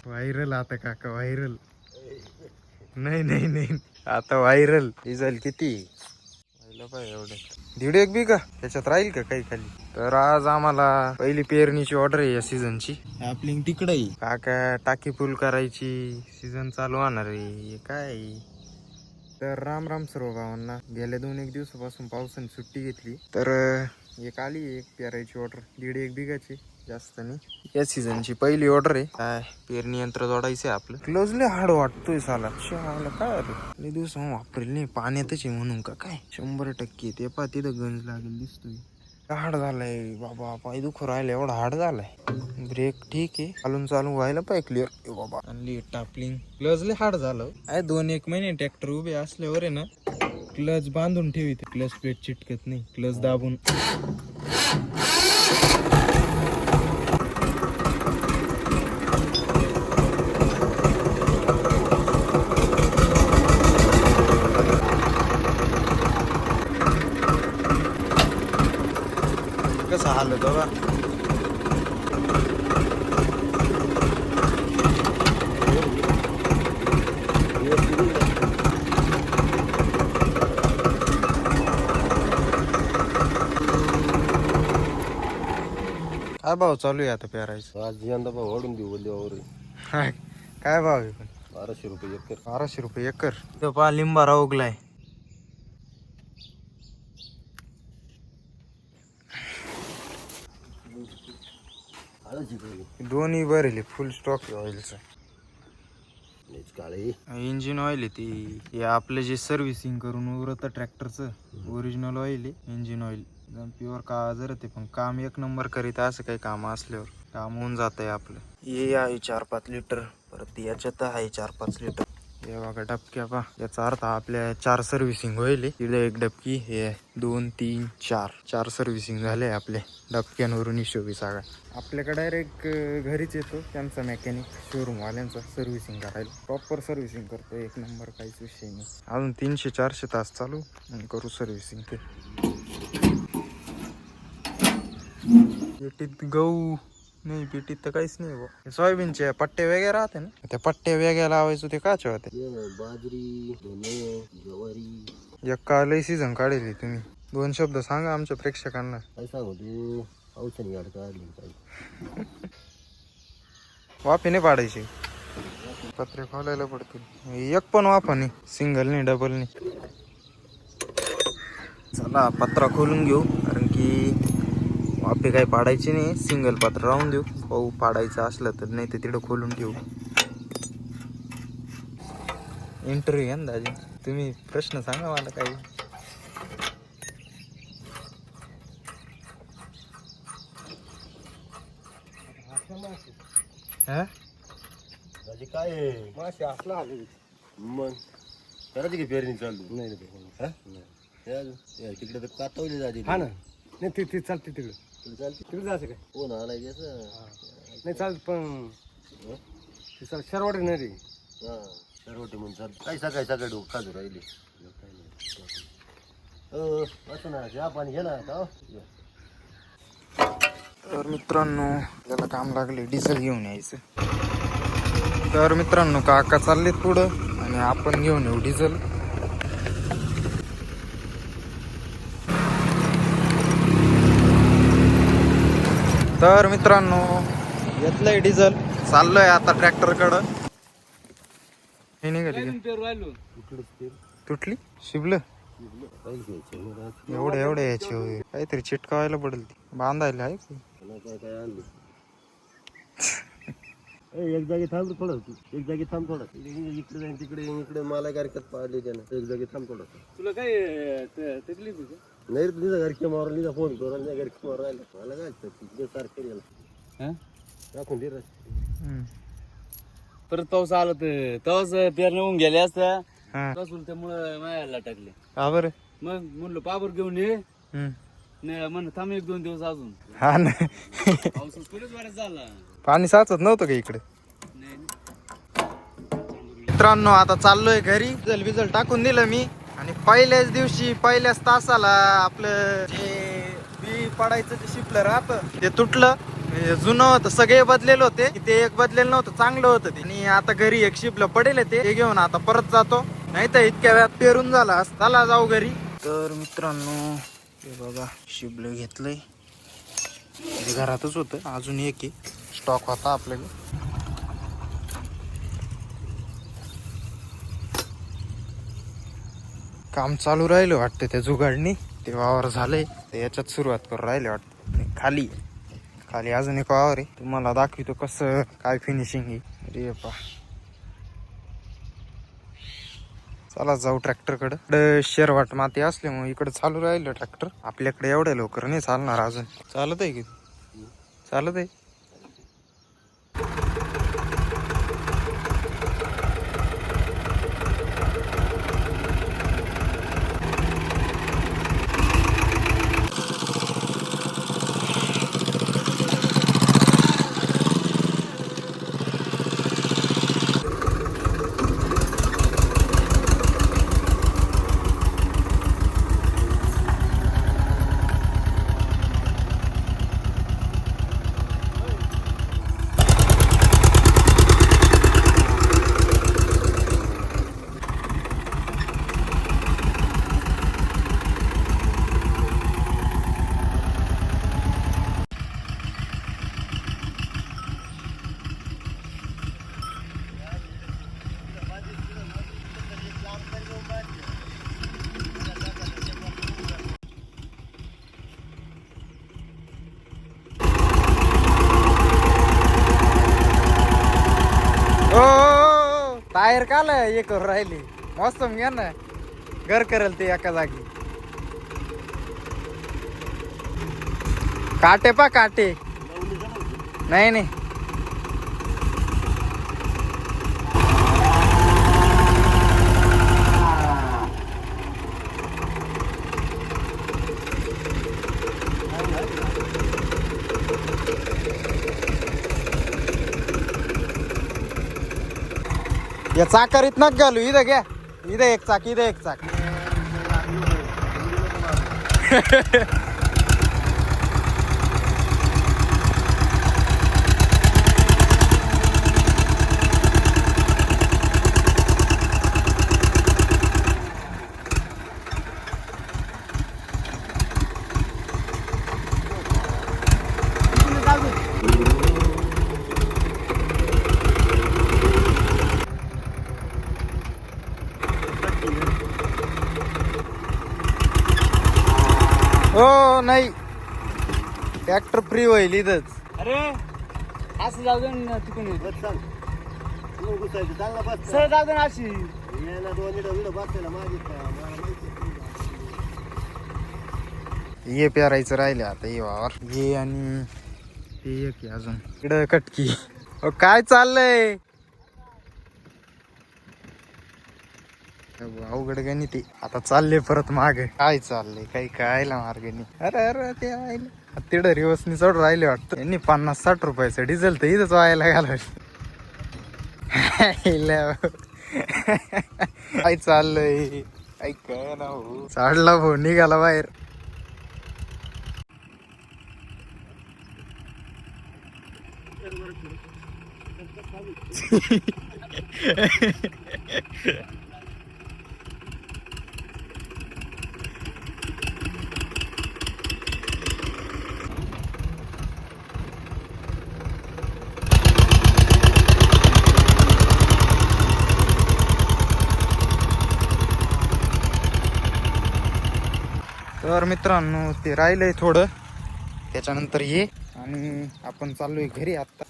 Viral आता काका, viral. नाही नाही नाही, आता व्हायरल. डिझेल किती एवढे 1.5 बिघा त्याच्यात राहील का काही खाली. तर आज आम्हाला पहिली पेरणीची ऑर्डर आहे या सीझनची. आपली तिकडे काका टाकी फुल करायची, सीझन चालू होणार आहे काय. तर राम राम सर्व गावांना. गेल्या 2-1 दिवसापासून पावसाने सुट्टी घेतली, तर एक आली एक पेरायची ऑर्डर 1.5 बिघाची, जास्त नाही. या सीझनची पहिली ऑर्डर आहे. काय पेरणी यंत्र जोडायचंय आपलं. क्लोज लय हार्ड वाटतोय साला. काय आलं लय दिवस वापरेल नाही, पाण्यातच आहे म्हणून का काय. 100% ते पा तिथं गंज लागेल दिसतोय. हार्ड झालाय बाबा, पाय दुखू राहिला एवढा हार्ड झालाय. ब्रेक ठीक आहे, चालून चालू व्हायला पाहिजे क्लिअर बाबा. आणली टापलिंग. क्लच लय हार्ड झालं. 2-1 महिने ट्रॅक्टर उभे असल्यावर आहे ना, क्लच बांधून ठेवी, क्लच प्लेट चिटकत नाही. क्लच दाबून कसं हालत बघा. काय भाव चालू आहे आता पेरायचं? आज यंदा भाव वाढून देऊ बोलल्यावर. काय भाव आहे पण? 1200 रुपये एकर. 1200 रुपये एकर. तो पहा लिंबारा उगलाय. दोन्ही भरेले फुल स्टॉक ऑइलचं. इंजिन ऑइल आहे ती. हे आपलं जे सर्व्हिसिंग करून उरत ट्रॅक्टरचं ओरिजिनल ऑइल आहे. इंजिन ऑइल प्युअर का जर ते पण काम 1 नंबर करीत. असं काही काम असल्यावर काम होऊन जात आहे आपलं. हे आहे 4-5 लिटर. परत याच्यात आहे 4-5 लिटर. हे बघा डबक्या पा. याचा अर्थ आपल्या 4 सर्व्हिसिंग होईल. इकडे 1 डबकी, हे 2, 3, 4 सर्व्हिसिंग झाले आपले डबक्यांवरून. हिशोबी सगळा आपल्याकडे डायरेक्ट घरीच येतो त्यांचा मेकॅनिक शोरूम वाल्यांचा सर्व्हिसिंग करायला. प्रॉपर सर्व्हिसिंग करतो 1 नंबर, काहीच विषय नाही. अजून 300-400 तास चालू करू सर्व्हिसिंग. ते पेटीत गहू नाही, पेटीत तर काहीच नाही बा. सोयाबीनचे पट्टे वगैरे राहते ना, त्या पट्टे वेगळ्या लावायचो. ते काचे होते? बाजरी, ज्वारी. एका लय सीझन काढली तुम्ही. 2 शब्द सांगा आमच्या प्रेक्षकांना. काय सांगू तू, औषधी गाड काढली. वाफे नाही पाडायची, पत्रे खोलायला पडतील. एक पण वाफा नाही, सिंगल नाही, डबल नाही. चला पत्रा खोलून घेऊ, कारण की वाफे काही पाडायची नाही. सिंगल पत्र राहून देऊ. पाहू पाडायचं असलं तर, नाही तर तिथं खोलून ठेवू. इंटरव्ह्यू घ्या ना दाजी. तुम्ही प्रश्न सांगा मला काही. काय मासे असला आले मग करायची की पेरणी चालू नाही तिकडे तर कातवली जाते. हा ना, नाही ते चालते तिकडे. चालते तिकडे जायचं काय? हो ना, आलाय नाही चालत. पण शरवाटे नाही रे. हा शरवाटे म्हणून चालत. काही सकाळी डोक काजू राहिले. असं ना, चहा पाणी घे ना आता. तर मित्रांनो, त्याला काम लागले डिझेल घेऊन यायचं. तर मित्रांनो, काका चाललेत पुढं आणि आपण घेऊन येऊ डिझेल. तर मित्रांनो, घेतलंय डिझेल, चाललोय आता ट्रॅक्टर कडं. हे निघाली तुटली शिबलं एवढ्या याची काहीतरी चिटकावायला पडेल. ती बांधायला आहे की एक जागी थांब थोडं. एक जागी थांब थोडं. इकडे जाईन इकडे मला गारक्यात पाडली त्यानं. एक जागी थांब थोडं. तुला काय तकलीफ आहे का? नाही तुझा घरच्या मारून लिहिला फोन करून घरच्या मारून राहिला. मला काय सारखे गेला टाकून दे. परत पाऊस आला तर तवाच पेरणी होऊन गेले असत्या. त्यामुळे मायाला टाकले. का बरं? मग म्हणलं पाबर घेऊन ये. नाही म्हण थांब 1-2 दिवस अजून. हा ना, पाऊस पुढेच बराच झाला. पाणी साचत नव्हतं का इकडे? मित्रांनो, आता चाललोय घरी. डिझेल टाकून दिलं मी आणि पहिल्याच दिवशी पहिल्याच तासाला आपलं जे बी पडायचं जे शिपलं राहतं ते तुटलं. म्हणजे जुनं होतं, सगळे बदलेलं होते, ते एक बदलेलं नव्हतं, चांगलं होतं ते. आणि आता घरी एक शिपलं पडेल ते घेऊन आता परत जातो, नाही तर इतक्या वेळात पेरून झाला. चला जाऊ घरी. तर मित्रांनो हे बघा शिपलं घेतलंय, ते घरातच होतं. अजून एक स्टॉक होता आपल्याला. काम चालू राहिलं वाटतं त्या जुगाडनी, ते वावर झालंय ते याच्यात सुरुवात करून राहिले वाटतं. खाली खाली अजून एक वावर आहे, तुम्हाला दाखवतो कसं काय फिनिशिंग आहे. अरे पा, चला जाऊ ट्रॅक्टर कडे. शेरवाट माती असल्यामुळे इकडे चालू राहिलं ट्रॅक्टर. आपल्याकडे एवढ्या लवकर नाही चालणार अजून. चालत आहे की चालत आहे. टायर काल हे करून राहिली. मस्त घ्या ना, घर करेल ते एका जागी. काटे पा काटे, नाही नाही या चाकारीत नक घालू. इथं घ्या, इथं एक चाक, इथं एक चाक. हो नाही, ट्रॅक्टर फ्री होईल इथंच. अरे असं जाऊ दे ना, तिकडून बस चाल, तू घुसायचं, चाल ना बस. सर जाऊ दे ना अशी. यायला 2 मिनिटं बसायला माझी मला माहिती आहे. हे पेरायचं राहिले आता हे वावर, हे आणि ते एक आहे अजून इकडं कटकी. काय चाललंय अवघड गणी ते. आता चालले परत माग. काय चाललंय काही कळायला मार्ग नाही. अरे अरे ते आयला तिकडं रिवर्सनी चढ राहिले वाटतं. यांनी 50-60 रुपयाचं डिझेल तर इथंच व्हायला घालवलं. काय चाललंय काही कळ ना हो. चाडला भाऊ निघाला बाहेर. तर मित्रांनो ते राहिलंय थोडं, त्याच्यानंतर ये आणि आपण चाललोय घरी आता.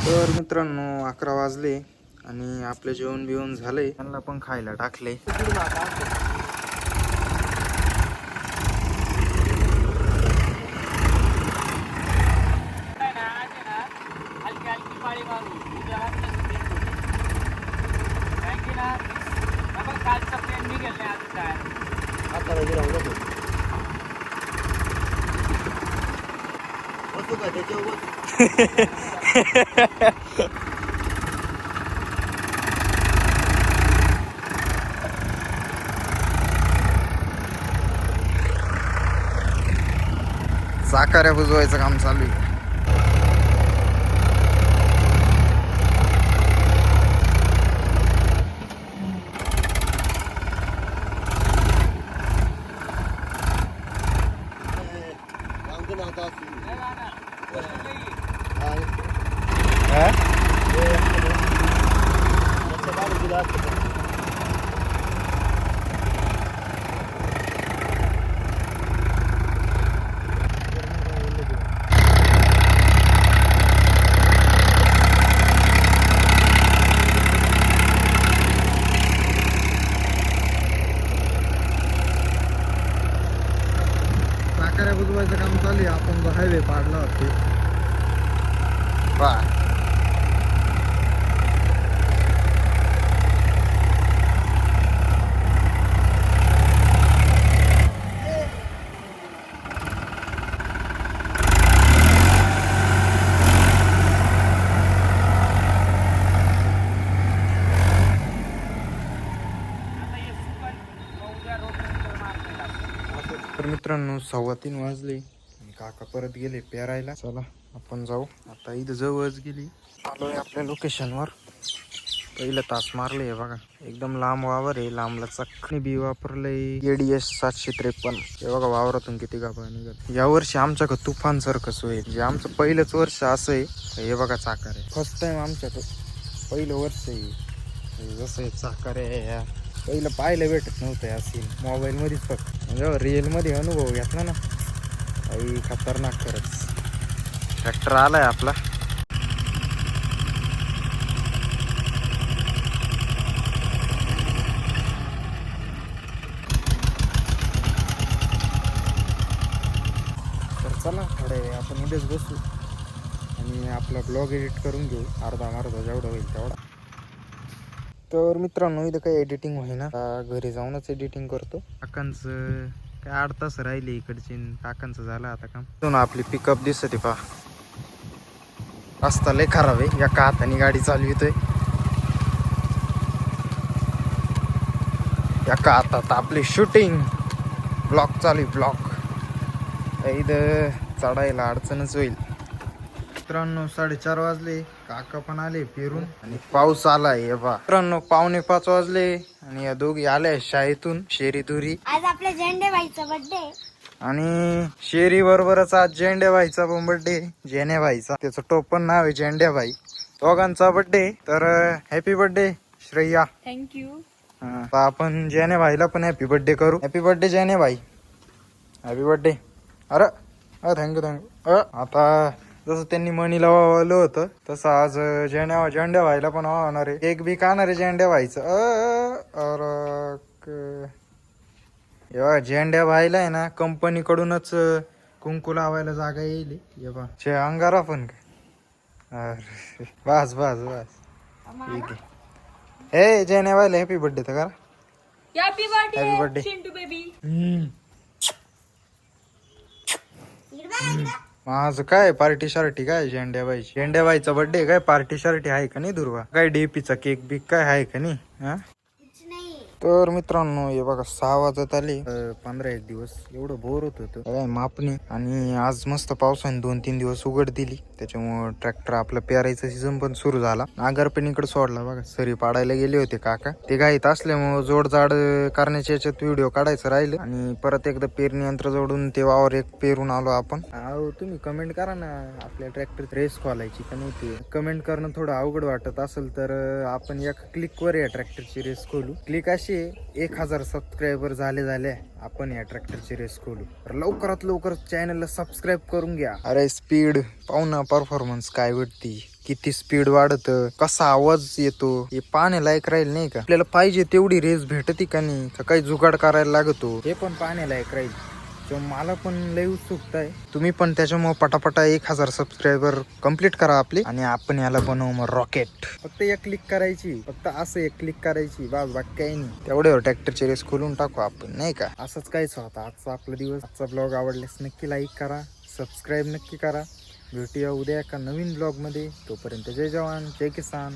तर मित्रांनो 11 वाजले आणि आपलं जेवण बिवण झालंय. त्यांना पण खायला टाकले. हलकी पाळी मारू. आता नाही राहू नको बसू का त्याच्यावर चाकाऱ्या बुजवायचं काम चालू आहे. सांगतो ना आता हा? चाकाऱ्या बुजवायचं काम चालू आहे. आपण जो हायवे पाडला होते तर मित्रांनो 3:15 वाजले आणि काका परत गेले पेरायला. चला आपण जाऊ आता. इथं जवळच गेली. आलोय आपल्या लोकेशनवर. पहिलं तास मारले बघा. एकदम लांब वावर आहे. लांबला चक्कनी बी वापरलंय ADS 753. हे बघा वावरातून किती गाभा निघत. या वर्षी आमच्याकडं तुफान सारखंच होईल. जे आमचं पहिलंच वर्ष असं आहे. हे बघा चाकार आहे. फर्स्ट टाइम आमच्याकडं पहिलं वर्ष आहे. जसं आहे चाकार आहे. पहिलं पाहायला भेटत नव्हतं असेल मोबाईल मध्येच फक्त. म्हणजे रिअल मध्ये अनुभव घेतला ना काही खतरनाक खरंच. ट्रॅक्टर आलाय आपला. तर चला थोडे आपण इथेच बसू आणि आपला ब्लॉग एडिट करून घेऊ. अर्धा जेवढं होईल तेवढा. तर मित्रांनो इथं काही एडिटिंग होईना. घरी जाऊनच एडिटिंग करतो. काकांचं काय 8 तास राहिले इकडचे. काकांचं झालं आता काम. तो ना आपली पिकअप दिसते पहा. रस्ता लय खराब आहे. एका हाताने गाडी चालवितोय. एका हातात आपली शूटिंग ब्लॉक चालू आहे. ब्लॉक इथं चढायला अडचणच होईल. मित्रांनो 4:30 वाजले. काका पण आले पेरून आणि पाऊस आलाय. बा मित्रांनो 4:45 वाजले आणि या दोघी आल्या शाळेतून. शेरी दुरी. आज आपल्या झेंडे भाईचा बर्थडे आणि शेरी बरोबरच आज झेंड्या भाईचा पण बर्थडे. जेने भाईचा. त्याचं टोपण नाव आहे झेंड्या भाई. दोघांचा बर्थडे. तर हॅपी बर्थडे श्रेया. थँक्यू. आपण जेने भाईला पण हॅपी बर्थडे करू. हॅपी बर्थडे जेने भाई. Happy birthday. अरे थँक्यू. आता जसं त्यांनी मनीला वावलं होतं तसं आज झेंड्या व्हायला पण होणार आहे. केक बी खाणार आहे झेंड्या व्हायचं. झेंड्या व्हायला आहे ना कंपनी कडूनच कुंकू लावायला जागा येईल. अंगारा पण काय. बस ठीक आहे. हे झेंड्या व्हायला हॅपी बर्थडे तर करा. Happy happy birthday Chintu baby. माझं काय पार्टी शार्टी काय झेंड्याबाईचा बर्थडे काय पार्टी शार्टी आहे का नाही दुर्वा. काय डीपीचा केक बिक काय आहे का नाही. हा तर मित्रांनो हे बघा 6 वाजत आले. 15-1 दिवस एवढं बोर होत होतं काय मापणी. आणि आज मस्त पावसाने 2-3 दिवस उघड दिली. त्याच्यामुळे ट्रॅक्टर आपलं पेरायचं सीझन पण सुरू झाला. नागर पण इकडे सोडला बघा. सरी पाडायला गेले होते काका. ते घाईत असल्यामुळे जोडजाड करण्याच्या याच्यात व्हिडिओ काढायचं राहिलं. आणि परत एकदा पेरणी यंत्र जोडून ते वावर एक पेरून आलो आपण. अहो तुम्ही कमेंट करा ना आपल्या ट्रॅक्टर रेस खोलायची का नव्हती. कमेंट करणं थोडं अवघड वाटत असेल तर आपण एका क्लिकवर या ट्रॅक्टरची रेस खोलू. क्लिक अशी 1000 सबस्क्रायबर झाले आपण या ट्रॅक्टरची रेस खोलू. तर लवकरात लवकर चॅनलला सबस्क्राईब करून घ्या. अरे स्पीड पाहू ना. परफॉर्मन्स काय भेटती. किती स्पीड वाढत. कसा आवाज येतो हे पाहण्यालायक राहील नाही का. आपल्याला पाहिजे तेवढी रेस भेटती का नाही का काही जुगाड करायला लागतो हे पण पाहण्यालायक राहील. तर मला पण लय उत्सुकता आहे. तुम्ही पण त्याच्यामुळे पटापटा 1000 सबस्क्रायबर कंप्लीट करा आपले आणि आपण याला बनवू मग रॉकेट. फक्त एक क्लिक करायची, फक्त असं एक क्लिक करायची, बास बाकी काही नाही. तेवढ्यावर ट्रॅक्टरची रेस खोलून टाकू आपण, नाही का? असंच काहीच होता आजचा आपला दिवस. आजचा ब्लॉग आवडल्यास नक्की लाईक करा, सबस्क्राईब नक्की करा. भेटूया उद्या एका नवीन ब्लॉगमध्ये. तोपर्यंत जय जवान जय किसान.